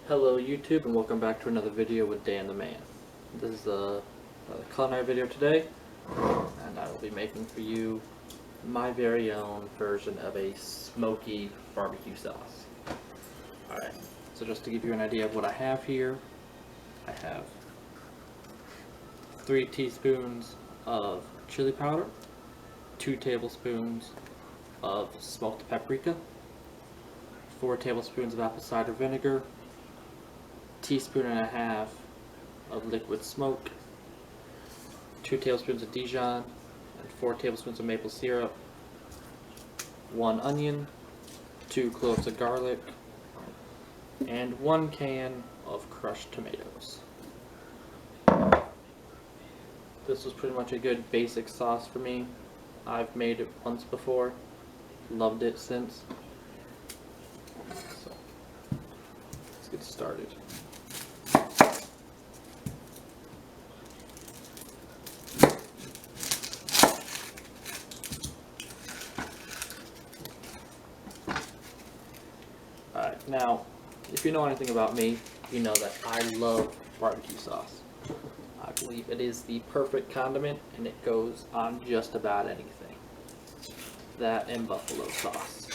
Hello YouTube, and welcome back to another video with Dan The Mann. This is a culinary video today, and I will be making for you my very own version of a smoky barbecue sauce. Alright, so just to give you an idea of what I have here, I have 3 teaspoons of chili powder, 2 tablespoons of smoked paprika, 4 tablespoons of apple cider vinegar, teaspoon and a half of liquid smoke, 2 tablespoons of Dijon, and 4 tablespoons of maple syrup, 1 onion, 2 cloves of garlic, and 1 can of crushed tomatoes. This was pretty much a good basic sauce for me. I've made it once before, loved it since. So let's get started. Alright, now, if you know anything about me, you know that I love barbecue sauce. I believe it is the perfect condiment, and it goes on just about anything. That and buffalo sauce.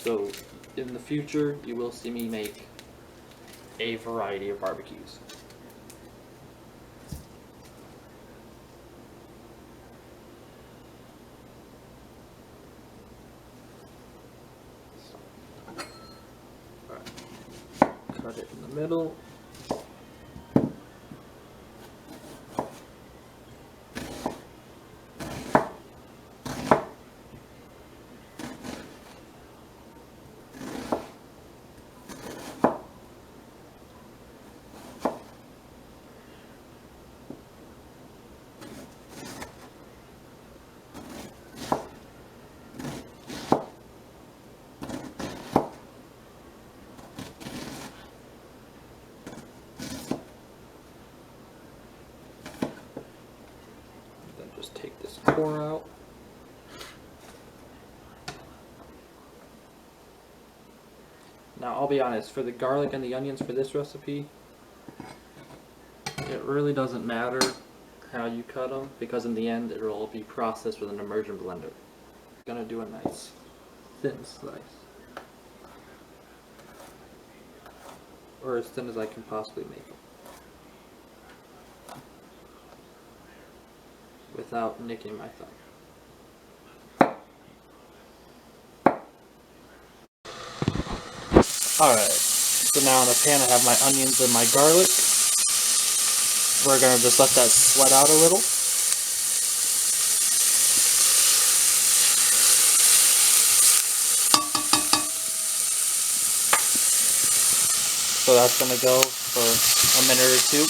So, in the future, you will see me make a variety of barbecues. Cut it in the middle. Just take this core out. Now I'll be honest, for the garlic and the onions for this recipe, it really doesn't matter how you cut them, because in the end it will all be processed with an immersion blender. I'm gonna do a nice thin slice, or as thin as I can possibly make it, without nicking my thumb. Alright, so now in a pan I have my onions and my garlic. We're going to just let that sweat out a little. So that's going to go for a minute or two.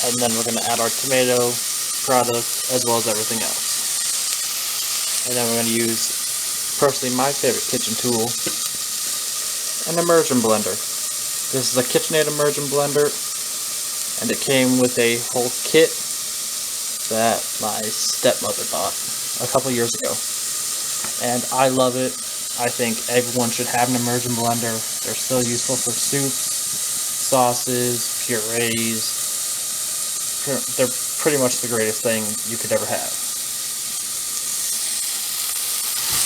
And then we're going to add our tomato product as well as everything else. And then we're going to use, personally my favorite kitchen tool, an immersion blender. This is a KitchenAid immersion blender, and it came with a whole kit that my stepmother bought a couple years ago. And I love it. I think everyone should have an immersion blender. They're so useful for soups, sauces, purees. They're pretty much the greatest thing you could ever have,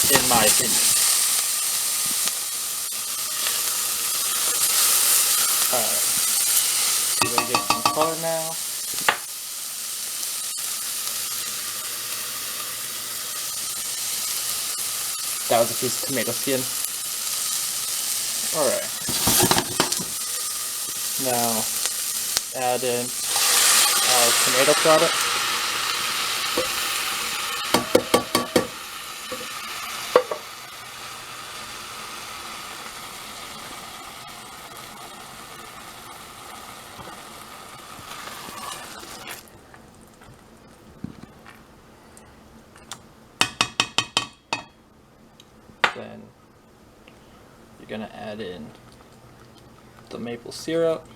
in my opinion. Alright, we're going to get some color now. That was a piece of tomato skin. Alright. Now, add in our tomato product. Then you're going to add in the maple syrup.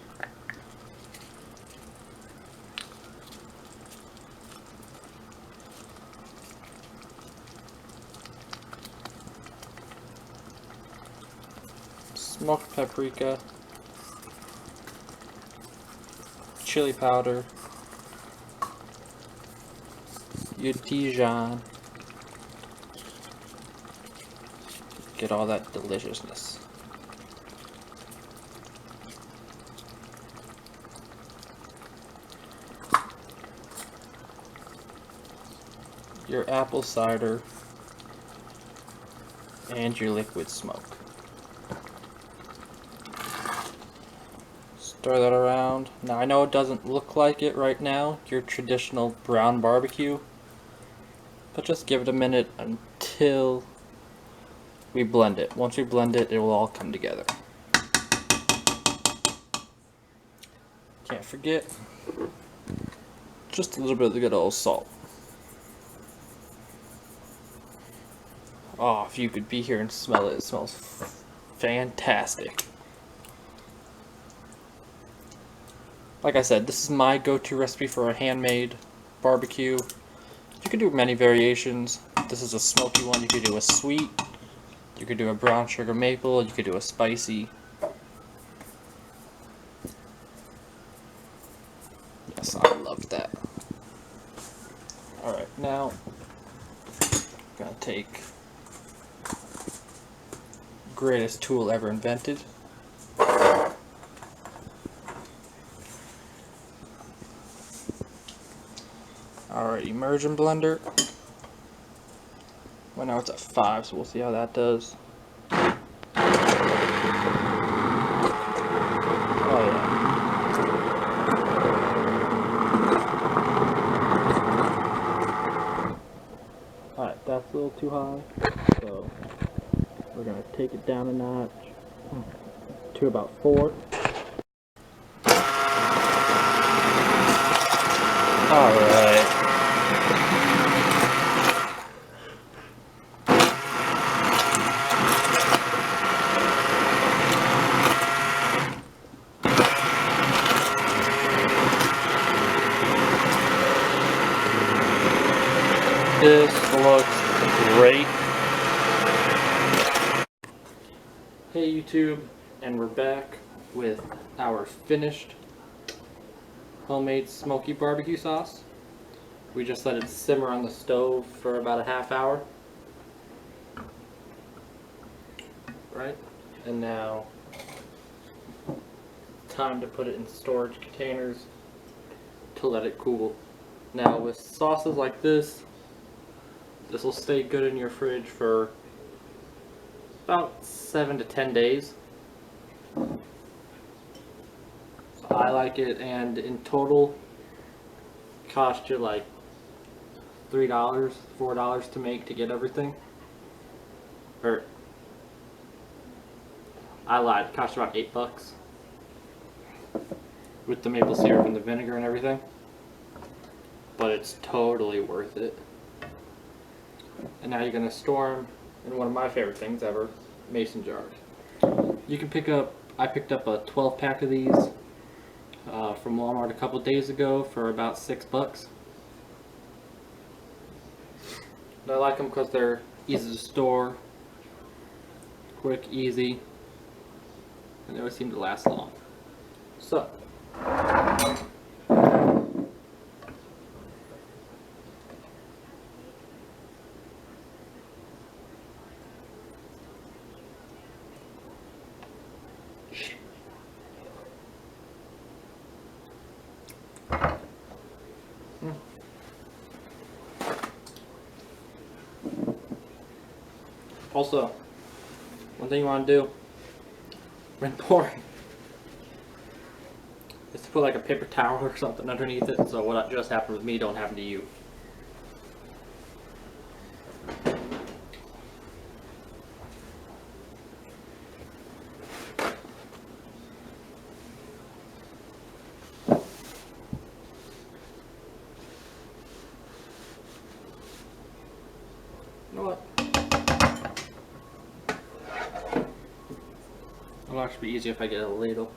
smoked paprika, chili powder, your Dijon. Get all that deliciousness. Your apple cider and your liquid smoke. Stir that around. Now I know it doesn't look like it right now, your traditional brown barbecue, but just give it a minute until we blend it. Once we blend it, it will all come together. Can't forget just a little bit of the good old salt. Oh, if you could be here and smell it, it smells fantastic. Like I said, this is my go-to recipe for a handmade barbecue. You can do many variations. This is a smoky one. You could do a sweet. You could do a brown sugar maple. You could do a spicy. Yes, I love that. Alright, now I'm going to take greatest tool ever invented. Alright, Immersion Blender. Well, now it's at 5, so we'll see how that does. Oh yeah. Alright, that's a little too high, so we're going to take it down a notch to about 4. Alright. This looks great. Hey YouTube, and we're back with our finished homemade smoky barbecue sauce. We just let it simmer on the stove for about a half hour. Right? And now, time to put it in storage containers to let it cool. Now with sauces like this will stay good in your fridge for about 7 to 10 days. So I like it, and in total cost you like $3, $4 to make to get everything. Or I lied, it cost about $8 with the maple syrup and the vinegar and everything. But it's totally worth it. And now you're going to store them in one of my favorite things ever, mason jars. You can I picked up a 12 pack of these from Walmart a couple days ago for about $6. And I like them because they're easy to store, quick, easy, and they always seem to last long. So, also, one thing you want to do when pouring is to put like a paper towel or something underneath it, so what just happened with me don't happen to you. You know what? It'll actually be easier if I get a ladle.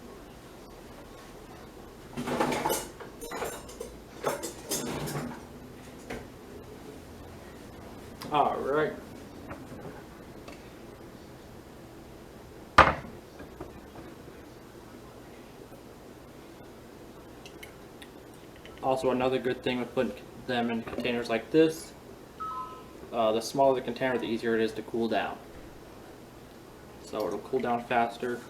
Alright. Also, another good thing with putting them in containers like this, the smaller the container, the easier it is to cool down. So it'll cool down faster.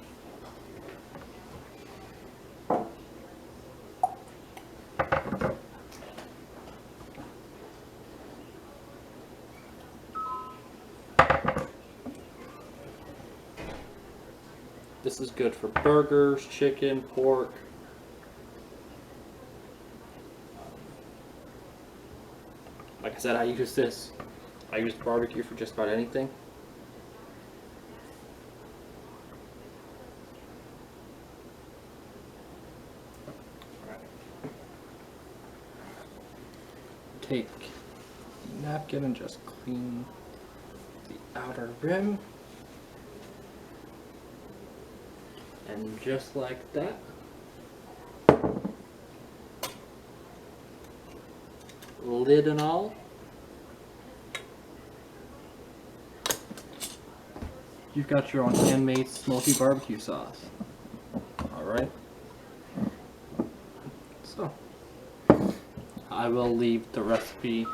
This is good for burgers, chicken, pork. Like I said, I use this. I use barbecue for just about anything. Take the napkin and just clean the outer rim. And just like that, lid and all, you've got your own handmade smoky barbecue sauce. Alright. So, I will leave the recipe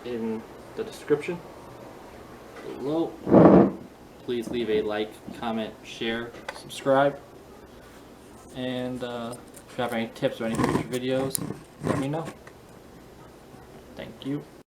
in the description below. Please leave a like, comment, share, subscribe, and if you have any tips or any future videos, let me know. Thank you.